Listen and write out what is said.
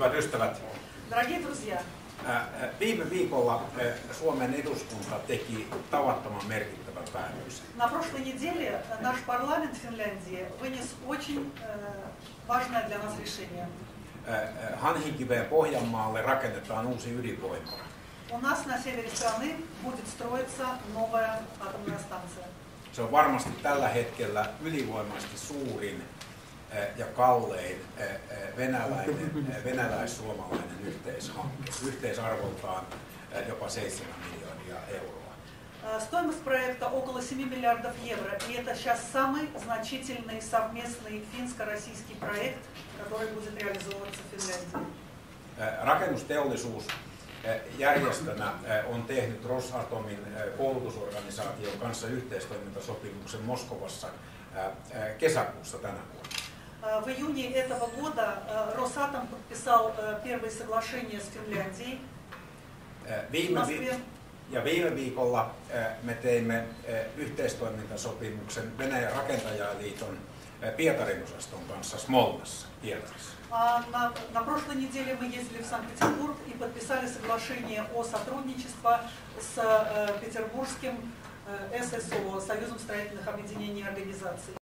Hyvät ystävät, Дорогие друзья, viime viikolla Suomen eduskunta teki tavattoman merkittävän päätöksen. на прошлой неделе наш парламент Финляндии вынес очень важное для нас решение. Hanhinkiveen Pohjanmaalle rakennetaan uusi ydinvoimala. У нас на севере страны будет строиться новая атомная станция. Se on varmasti tällä hetkellä ylivoimaisesti suurin ja kallein venäläis-suomalainen yhteishanke, yhteisarvoltaan jopa 7 miljoonia euroa. Стоимость проекта около 7 миллиардов евро, и это сейчас самый значительный совместный финско-российский проект, который будет реализовываться в Финляндии. Rakennusteollisuus järjestönä on tehnyt Rosatomin koulutusorganisaation kanssa yhteistoimintasopimuksen Moskovassa kesäkuussa tänä vuonna. В июне этого года Росатом подписал первые соглашения с Финляндией. Viime viikolla me teimme yhteistoimintasopimuksen Venäjän rakentajaliiton Pietarin osaston kanssa Smolnassa, Pietarissa. На прошлой неделе мы ездили в Санкт-Петербург и подписали соглашение о сотрудничестве с петербургским ССО, Союзом строительных объединений и организаций.